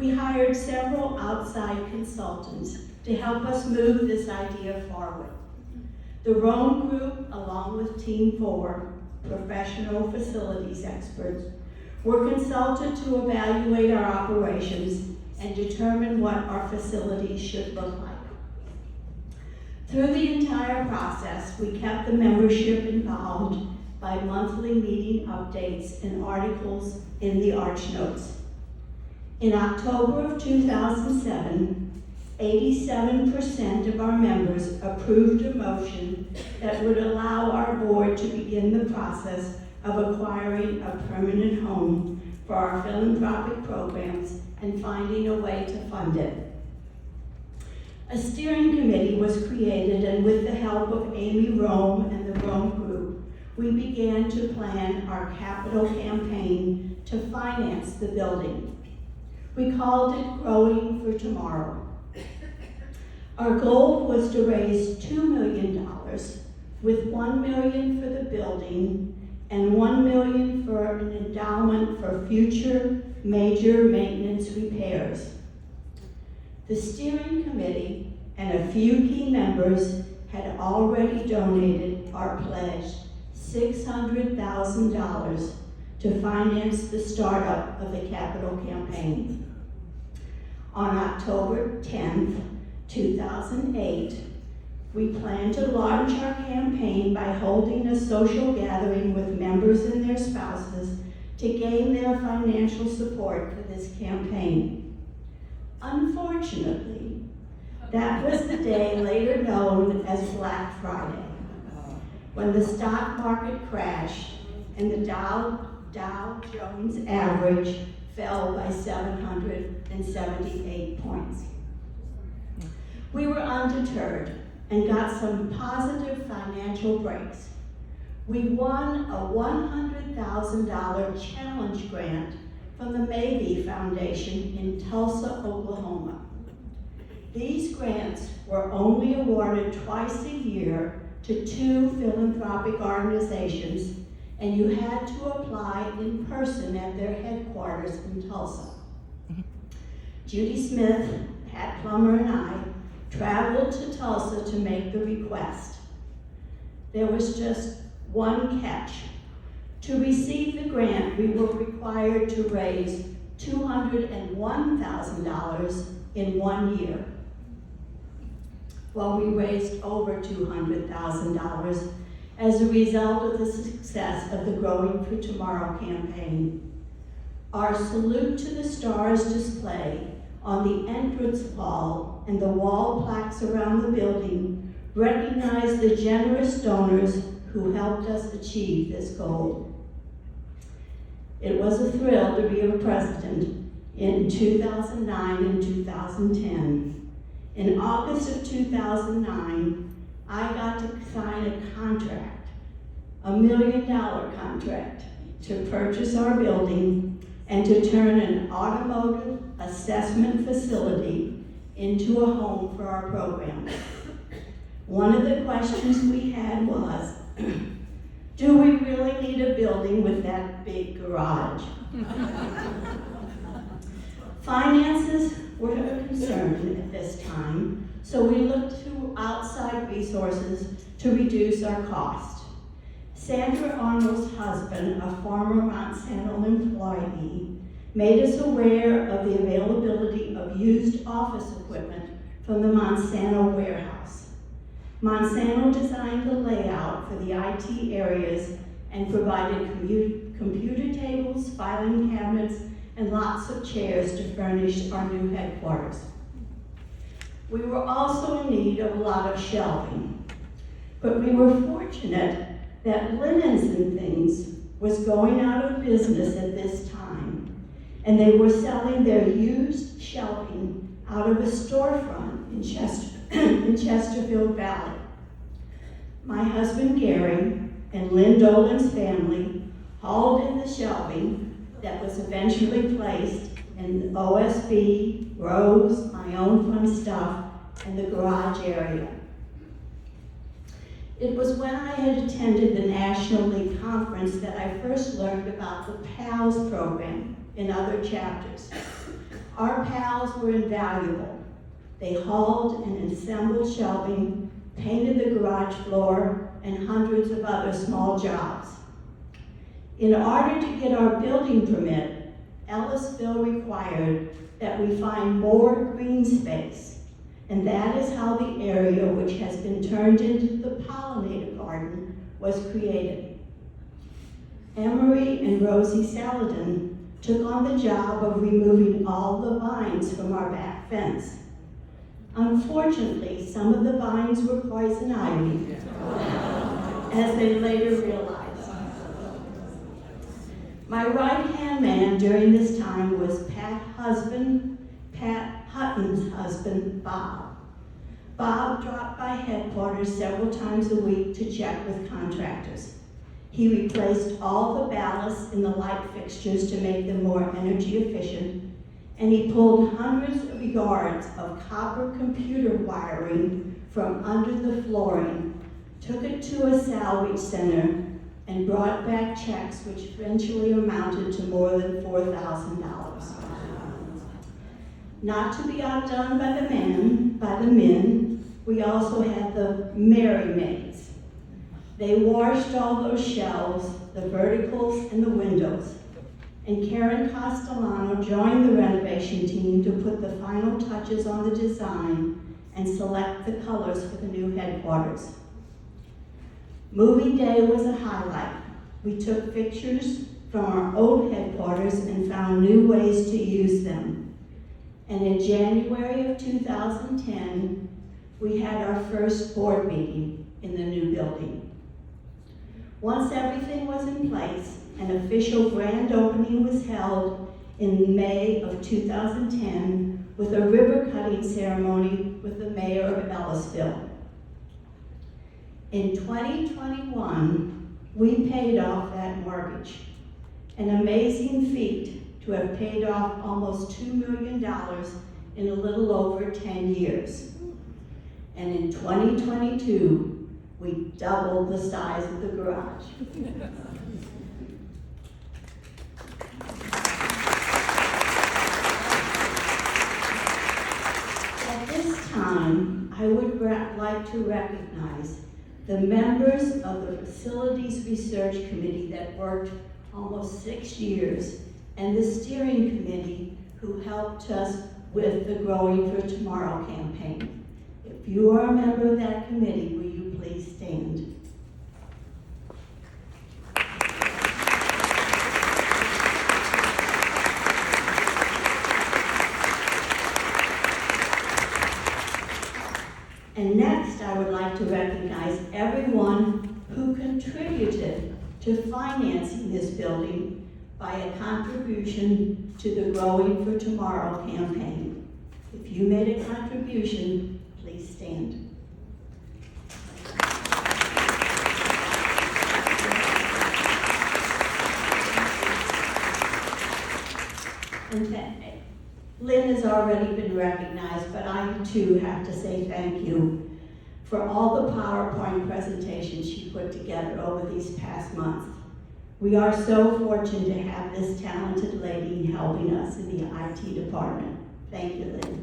We hired several outside consultants to help us move this idea forward. The Rome Group, along with Team 4, professional facilities experts, were consulted to evaluate our operations and determine what our facilities should look like. Through the entire process, we kept the membership involved by monthly meeting updates and articles in the Arch Notes. In October of 2007, 87% of our members approved a motion that would allow our board to begin the process of acquiring a permanent home for our philanthropic programs and finding a way to fund it. A steering committee was created, and with the help of Amy Rome and the Rome Group, we began to plan our capital campaign to finance the building. We called it Growing for Tomorrow. Our goal was to raise $2 million, with $1 million for the building and $1 million for an endowment for future major maintenance repairs. The steering committee and a few key members had already donated or pledged $600,000 to finance the startup of the capital campaign. On October 10th, 2008, we planned to launch our campaign by holding a social gathering with members and their spouses to gain their financial support for this campaign. Unfortunately, that was the day later known as Black Friday, when the stock market crashed and the Dow Jones average fell by 778 points. We were undeterred and got some positive financial breaks. We won a $100,000 challenge grant from the Mabee Foundation in Tulsa, Oklahoma. These grants were only awarded twice a year to 2 philanthropic organizations, and you had to apply in person at their headquarters in Tulsa. Judy Smith, Pat Plummer, and I traveled to Tulsa to make the request. There was just one catch. To receive the grant, we were required to raise $201,000 in 1 year. Well, we raised over $200,000 as a result of the success of the Growing for Tomorrow campaign. Our Salute to the Stars display on the entrance wall and the wall plaques around the building recognize the generous donors who helped us achieve this goal. It was a thrill to be a president in 2009 and 2010. In August of 2009, I got to sign a contract, $1 million contract, to purchase our building and to turn an automotive assessment facility into a home for our program. One of the questions we had was, do we really need a building with that big garage? Finances were a concern at this time, so we looked to outside resources to reduce our cost. Sandra Arnold's husband, a former Monsanto employee, made us aware of the availability of used office equipment from the Monsanto warehouse. Monsanto designed the layout for the IT areas and provided computer tables, filing cabinets, and lots of chairs to furnish our new headquarters. We were also in need of a lot of shelving, but we were fortunate that Linens and Things was going out of business at this time, and they were selling their used shelving out of a storefront in Chesterfield Valley. My husband Gary and Lynn Dolan's family hauled in the shelving that was eventually placed in OSB, Rose, my own fun stuff, and the garage area. It was when I had attended the National League Conference that I first learned about the PALS program. in other chapters. Our pals were invaluable. They hauled and assembled shelving, painted the garage floor, and hundreds of other small jobs. In order to get our building permit, Ellisville required that we find more green space, and that is how the area, which has been turned into the pollinator garden, was created. Emery and Rosie Saladin took on the job of removing all the vines from our back fence. Unfortunately, some of the vines were poison ivy, as they later realized. My right-hand man during this time was Pat Hutton's husband, Bob. Bob dropped by headquarters several times a week to check with contractors. He replaced all the ballasts in the light fixtures to make them more energy efficient, and he pulled hundreds of yards of copper computer wiring from under the flooring, took it to a salvage center, and brought back checks which eventually amounted to more than $4,000. Not to be outdone by the men, we also had the Merry Maids. They washed all those shelves, the verticals, and the windows. And Karen Castellano joined the renovation team to put the final touches on the design and select the colors for the new headquarters. Moving day was a highlight. We took pictures from our old headquarters and found new ways to use them. And in January of 2010, we had our first board meeting in the new building. Once everything was in place, an official grand opening was held in May of 2010 with a ribbon cutting ceremony with the mayor of Ellisville. In 2021, we paid off that mortgage, an amazing feat to have paid off almost $2 million in a little over 10 years. And in 2022, we doubled the size of the garage. At this time, I would like to recognize the members of the Facilities Research Committee that worked almost 6 years, and the steering committee who helped us with the Growing for Tomorrow campaign. If you are a member of that committee, will you please stand? And next, I would like to recognize everyone who contributed to financing this building by a contribution to the Growing for Tomorrow campaign. If you made a contribution, please stand. And Lynn has already been recognized, but I too have to say thank you for all the PowerPoint presentations she put together over these past months. We are so fortunate to have this talented lady helping us in the IT department. Thank you, Lynn.